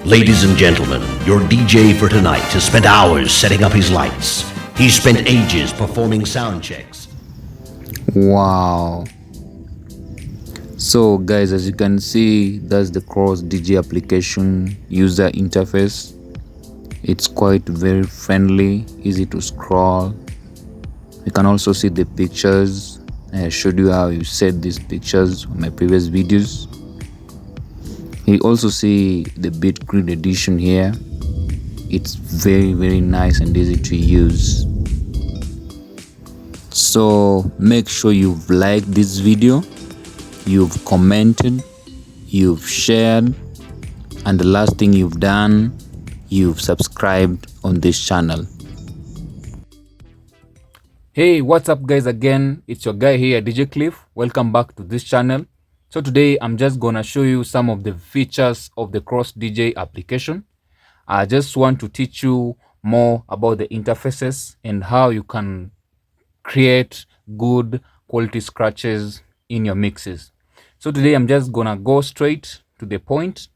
Ladies and gentlemen, your DJ for tonight has spent hours setting up his lights. He's spent ages performing sound checks. Wow. So guys, as you can see, that's the Cross DJ application user interface. It's quite very friendly, easy to scroll. You can also see the pictures. I showed you how you set these pictures on my previous videos. You also see the Bitgrid edition here. It's very nice and easy to use. So make sure you've liked this video, you've commented, you've shared, and the last thing you've done, you've subscribed on this channel. Hey, what's up guys? Again, it's your guy here, DJ Cliff. Welcome back to this channel. So today I'm just gonna show you some of the features of the Cross DJ application. I just want to teach you more about the interfaces and how you can create good quality scratches in your mixes. So today I'm just gonna go straight to the point.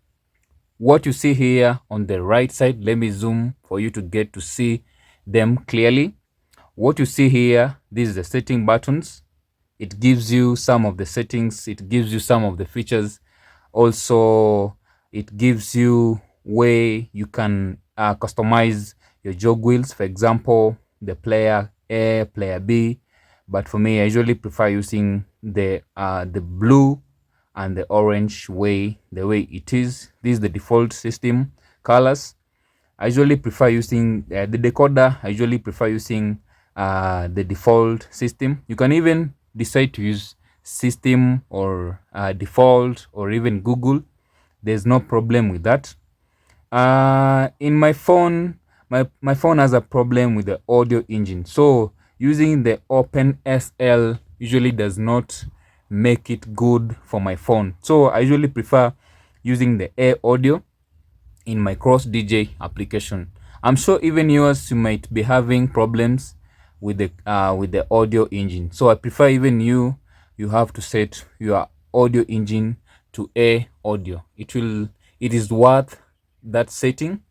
What you see here on the right side, let me zoom for you to get to see them clearly. What you see here, this is the setting buttons. It gives you some of the settings, it gives you some of the features. Also, it gives you where you can customize your jog wheels. For example, the player A, player B. But for me, I usually prefer using the blue and the orange way, the way it is. This is the default system colors. I usually prefer using the decoder. I usually prefer using the default system. You can even decide to use system or default or even Google. There's no problem with that. In my phone, my phone has a problem with the audio engine. So using the OpenSL usually does not make it good for my phone. So I usually prefer using the Air Audio in my Cross DJ application. I'm sure even yours, you might be having problems with the audio engine. So I prefer even you have to set your audio engine to Air Audio. It is worth that setting.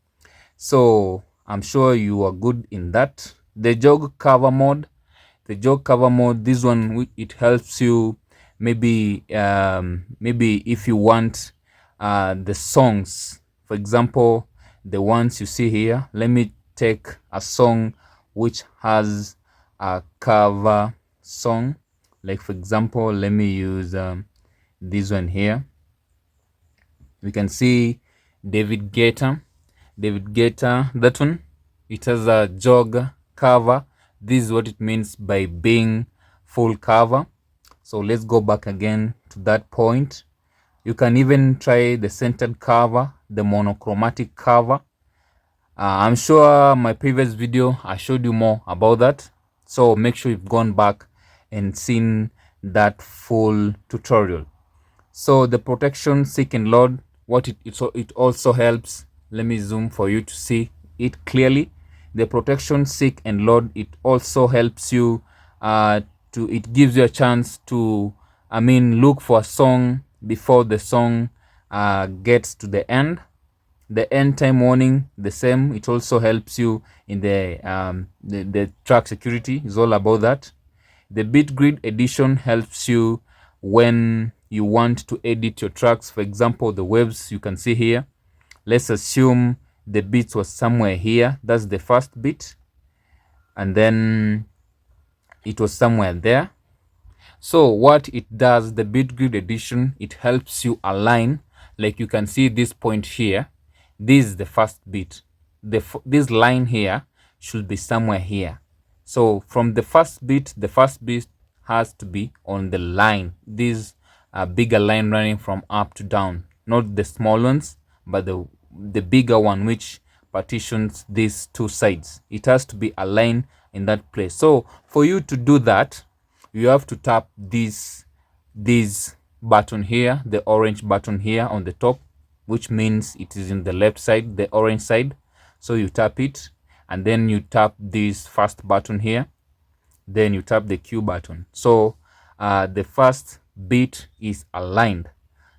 So I'm sure you are good in that. The jog cover mode, this one, it helps you maybe if you want the songs, for example, the ones you see here. Let me take a song which has a cover song, like for example, let me use this one here. We can see David Guetta, that one, it has a jog cover. This is what it means by being full cover. So let's go back again to that point. You can even try the centered cover, the monochromatic cover. I'm sure my previous video I showed you more about that, so make sure you've gone back and seen that full tutorial. So the protection seek and load, what it also helps. Let me zoom for you to see it clearly. The protection seek and load, it also helps you it gives you a chance to look for a song before the song gets to the end. The end time warning, the same. It also helps you in the track security. Is all about that. The Bitgrid edition helps you when you want to edit your tracks. For example, the waves you can see here. Let's assume the beat was somewhere here. That's the first beat, and then it was somewhere there. So what it does, the Bitgrid edition, it helps you align. Like you can see this point here. This is the first beat. This line here should be somewhere here. So from the first beat has to be on the line. This bigger line running from up to down, not the small ones, but the bigger one which partitions these two sides. It has to be aligned in that place. So for you to do that, you have to tap this button here, the orange button here on the top, which means it is in the left side, the orange side. So you tap it, and then you tap this first button here, then you tap the Q button. So the first beat is aligned.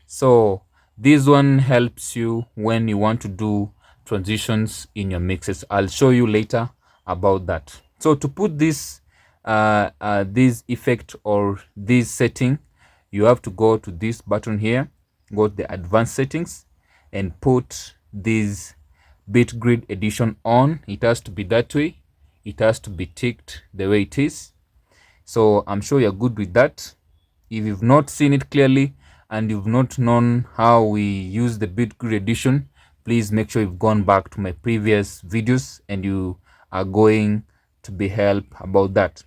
So This one helps you when you want to do transitions in your mixes. I'll show you later about that. So to put this effect or this setting, you have to go to this button here, go to the advanced settings, and put this Bitgrid edition on. It has to be that way. It has to be ticked the way it is. So I'm sure you're good with that. If you've not seen it clearly and you've not known how we use the Bitgrid edition, please make sure you've gone back to my previous videos and you are going to be helped about that.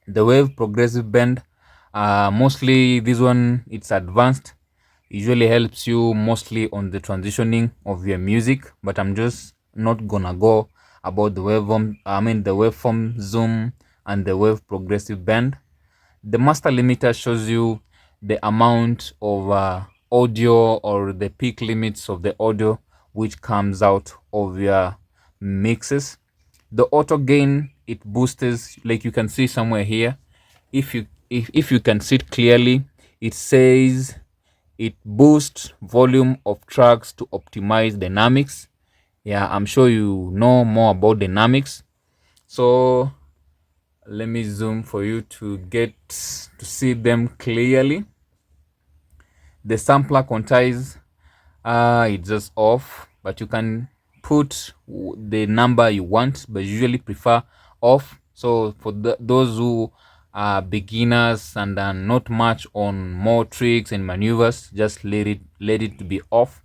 The wave progressive bend, mostly this one, it's advanced, usually helps you mostly on the transitioning of your music, but I'm just not gonna go about the waveform zoom and the wave progressive bend. The master limiter shows you the amount of audio or the peak limits of the audio which comes out of your mixes. The auto gain, it boosts, like you can see somewhere here. If you can see it clearly, it says it boosts volume of tracks to optimize dynamics. Yeah, I'm sure you know more about dynamics. So let me zoom for you to get to see them clearly. The sampler quantize, it's just off, but you can put the number you want, but usually prefer off. So for those who are beginners and are not much on more tricks and maneuvers, just let it to be off.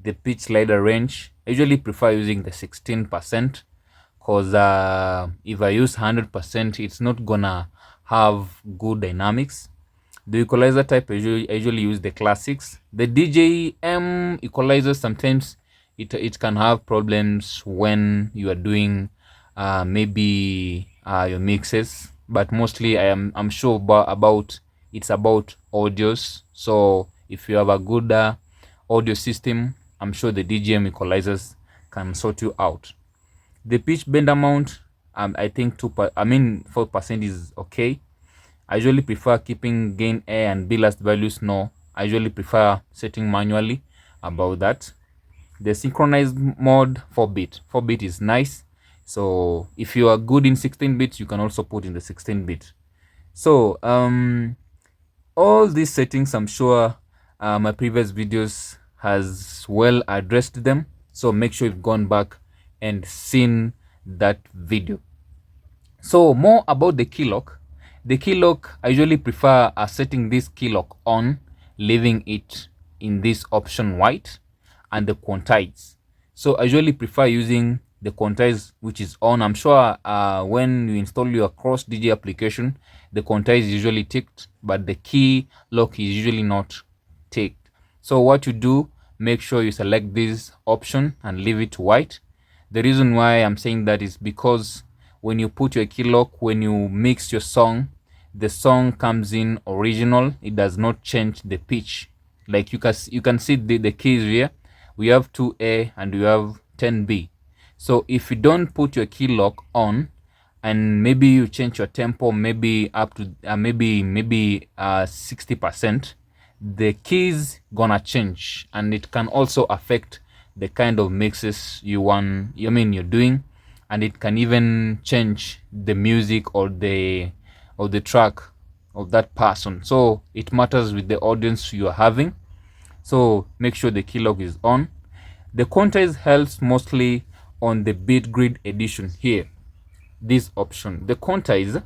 The pitch slider range, I usually prefer using the 16%, because if I use 100%, it's not gonna have good dynamics. The equalizer type, I usually use the classics. The DJM equalizer, sometimes it can have problems when you are doing maybe your mixes, but mostly I'm sure about it's about audios. So if you have a good audio system, I'm sure the DJM equalizers can sort you out. The pitch bend amount, I think 4% is okay. I usually prefer keeping gain A and B last values. No, I usually prefer setting manually about that. The synchronized mode 4-bit. 4-bit is nice. So if you are good in 16 bits, you can also put in the 16-bit. So all these settings, I'm sure my previous videos has well addressed them. So make sure you've gone back and seen that video. So more about the key lock. The key lock, I usually prefer setting this key lock on, leaving it in this option white, and the quantize. So I usually prefer using the quantize, which is on. I'm sure when you install your cross DJ application, the quantize is usually ticked, but the key lock is usually not ticked. So what you do, make sure you select this option and leave it white. The reason why I'm saying that is because when you put your key lock, when you mix your song, the song comes in original. It does not change the pitch. Like you can see the keys here. We have 2A and we have 10B. So if you don't put your key lock on, and maybe you change your tempo, maybe up to maybe 60%, the keys gonna change, and it can also affect the kind of mixes you're doing, and it can even change the music or the track of that person. So it matters with the audience you are having. So make sure the key lock is on. The Quantize helps mostly on the Bitgrid edition here. This option, the Quantize,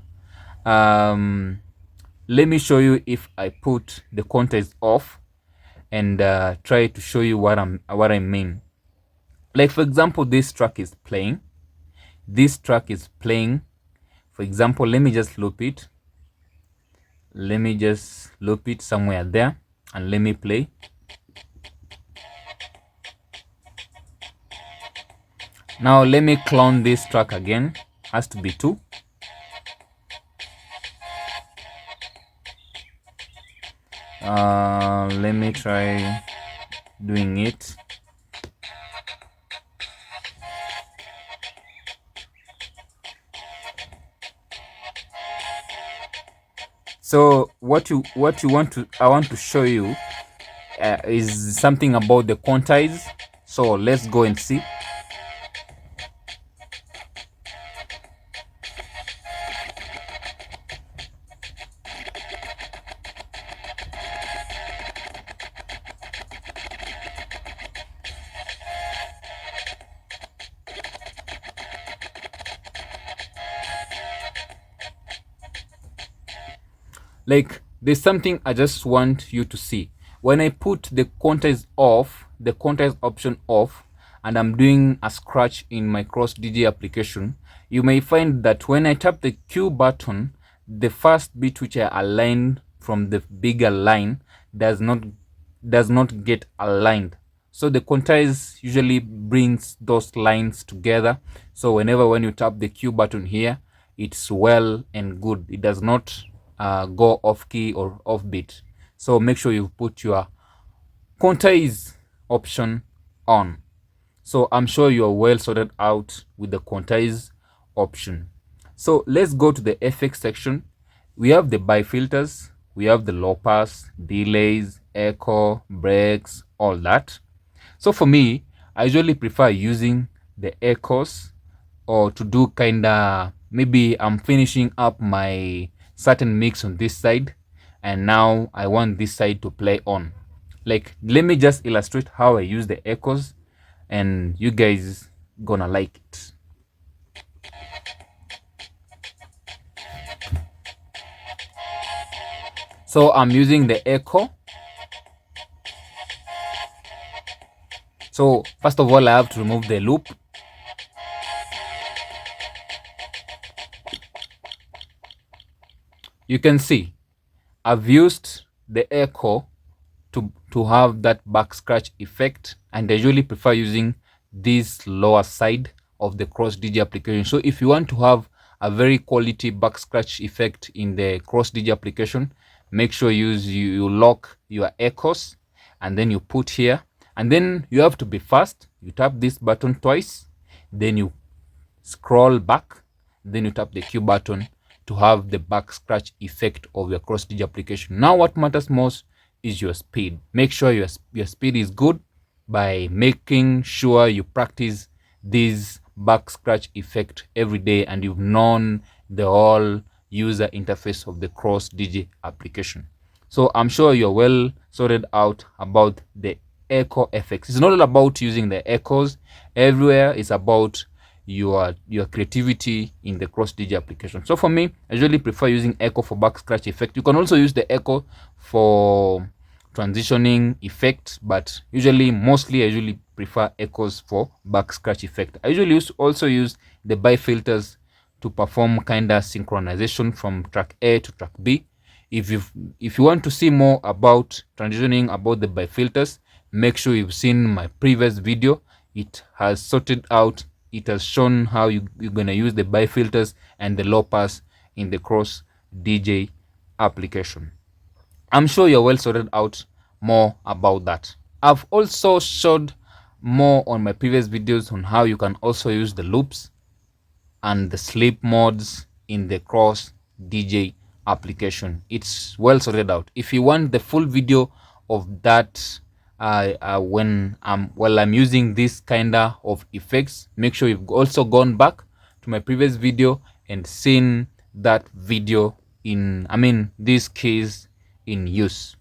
let me show you if I put the Quantize off and try to show you what I mean. Like for example, this track is playing. For example, let me just loop it. Let me just loop it somewhere there and let me play. Now let me clone this track again. Has to be 2. Let me try doing it. So I want to show you is something about the quantize. So let's go and see. Like, there's something I just want you to see. When I put the quantize off, the quantize option off, and I'm doing a scratch in my cross DJ application, you may find that when I tap the Q button, the first bit which I aligned from the bigger line does not get aligned. So the quantize usually brings those lines together. So when you tap the Q button here, it's well and good. It does not go off key or off beat. So make sure you put your quantize option on. So I'm sure you're well sorted out with the quantize option. So let's go to the FX section. We have the buy filters, we have the low pass, delays, echo, breaks, all that. So for me, I usually prefer using the echoes, or to do kinda, maybe I'm finishing up my certain mix on this side and now I want this side to play on. Like, let me just illustrate how I use the echoes and you guys gonna like it. So I'm using the echo. So first of all, I have to remove the loop. You can see I've used the echo to have that back scratch effect, and I usually prefer using this lower side of the cross DJ application. So if you want to have a very quality back scratch effect in the cross DJ application, make sure you lock your echoes and then you put here, and then you have to be fast. You tap this button twice, then you scroll back, then you tap the Q button to have the back scratch effect of your cross DJ application. Now what matters most is your speed. Make sure your speed is good by making sure you practice this back scratch effect every day and you've known the whole user interface of the cross DJ application. So I'm sure you're well sorted out about the echo effects. It's not all about using the echoes everywhere. It's about your creativity in the cross DJ application. So for me, I usually prefer using echo for back scratch effect. You can also use the echo for transitioning effect, but mostly I usually prefer echoes for back scratch effect. I usually also use the buy filters to perform kind of synchronization from track A to track B. If you want to see more about transitioning, about the buy filters, make sure you've seen my previous video. It has sorted out, it has shown how you're going to use the buy filters and the low pass in the cross DJ application. I'm sure you're well sorted out more about that. I've also showed more on my previous videos on how you can also use the loops and the sleep modes in the cross DJ application. It's well sorted out. If you want the full video of that, when I'm using this kind of effects, make sure you've also gone back to my previous video and seen that video in this case in use.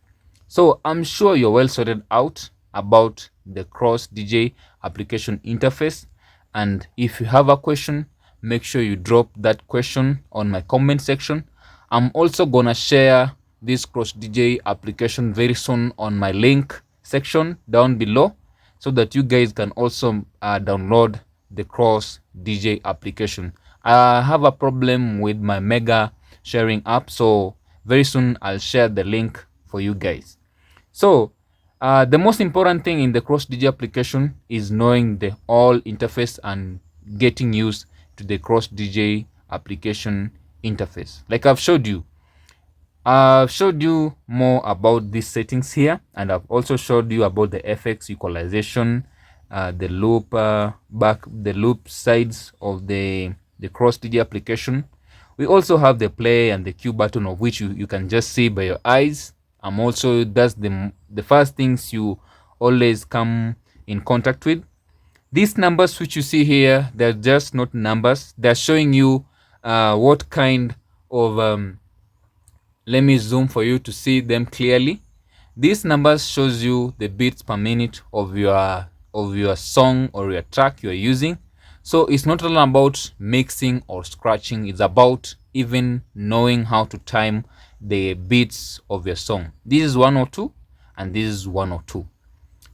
So I'm sure you're well sorted out about the cross DJ application interface, and if you have a question, make sure you drop that question on my comment section. I'm also gonna share this cross DJ application very soon on my link section down below, so that you guys can also download the cross DJ application. I have a problem with my mega sharing app, so very soon I'll share the link for you guys. So the most important thing in the cross DJ application is knowing the all interface and getting used to the cross DJ application interface. Like I've showed you more about these settings here, and I've also showed you about the FX equalization, the loop sides of the cross DJ application. We also have the play and the Q button, of which you can just see by your eyes. also that's the first things you always come in contact with. These numbers which you see here, they're just not numbers. They're showing you what kind of let me zoom for you to see them clearly. These numbers shows you the beats per minute of your song or your track you're using. So it's not all about mixing or scratching, it's about even knowing how to time the beats of your song. This is 102 and this is 102.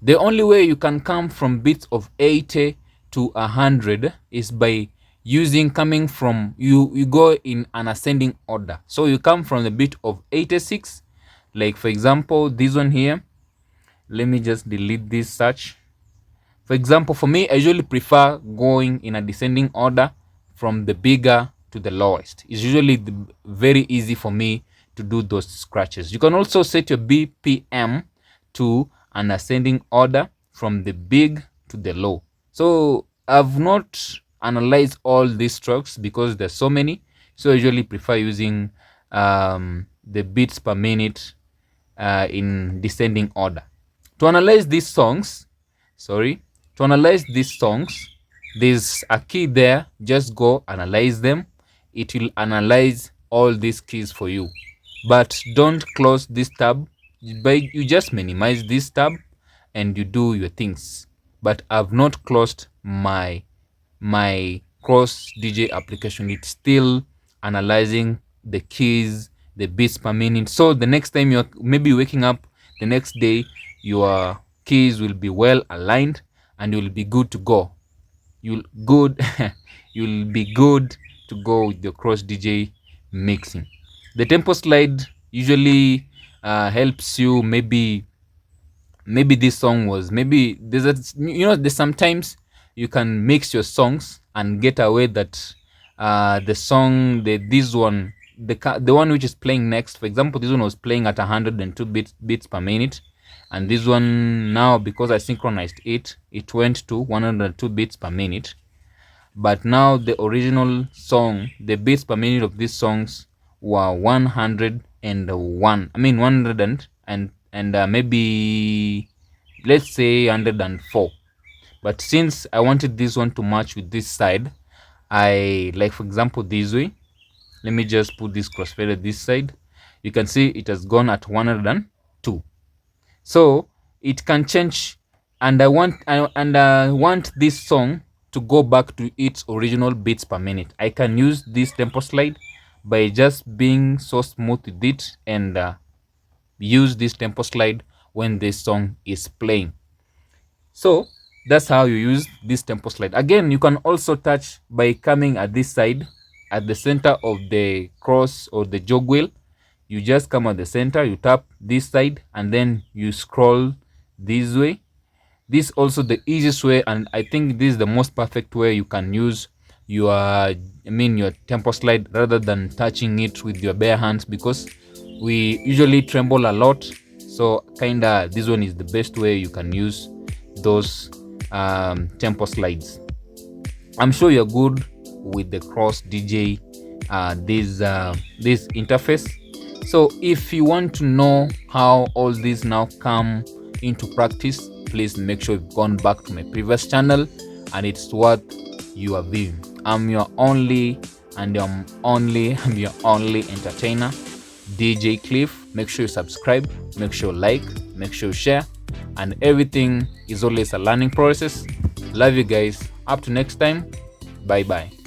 The only way you can come from beats of 80 to 100 is by coming from you go in an ascending order. So you come from the beat of 86, like for example this one here. Let me just delete this search. For example, for me, I usually prefer going in a descending order from the bigger to the lowest. It's usually very easy for me to do those scratches. You can also set your BPM to an ascending order from the big to the low. So I've not analyzed all these strokes because there's so many. So I usually prefer using the beats per minute in descending order. To analyze these songs, there's a key there. Just go analyze them. It will analyze all these keys for you. But don't close this tab. You just minimize this tab and you do your things. But I've not closed my Cross DJ application. It's still analyzing the keys, the beats per minute. So the next time you're maybe waking up the next day, your keys will be well aligned and you'll be good to go. You'll be good to go with your Cross DJ mixing. The tempo slide usually helps you. Maybe this song was, maybe there's sometimes you can mix your songs and get away that the song, the one which is playing next, for example, this one was playing at 102 beats per minute, and this one now, because I synchronized it went to 102 beats per minute. But now the original song, the beats per minute of these songs were 101. 100 and maybe let's say 104. But since I wanted this one to match with this side, I, like for example this way, let me just put this crossfader this side. You can see it has gone at 102. So it can change, and I want this song to go back to its original beats per minute. I can use this tempo slide by just being so smooth with it and use this tempo slide when this song is playing. So that's how you use this tempo slide. Again, you can also touch by coming at this side, at the center of the cross or the jog wheel. You just come at the center, you tap this side, and then you scroll this way. This is also the easiest way, and I think this is the most perfect way you can use your tempo slide rather than touching it with your bare hands, because we usually tremble a lot. So kinda this one is the best way you can use those tempo slides. I'm sure you're good with the Cross DJ this interface. So if you want to know how all these now come into practice, please make sure you've gone back to my previous channel and it's worth your viewing. I'm your only entertainer, DJ Cliff. Make sure you subscribe, make sure you like, make sure you share, and everything is always a learning process. Love you guys. Up to next time. Bye bye.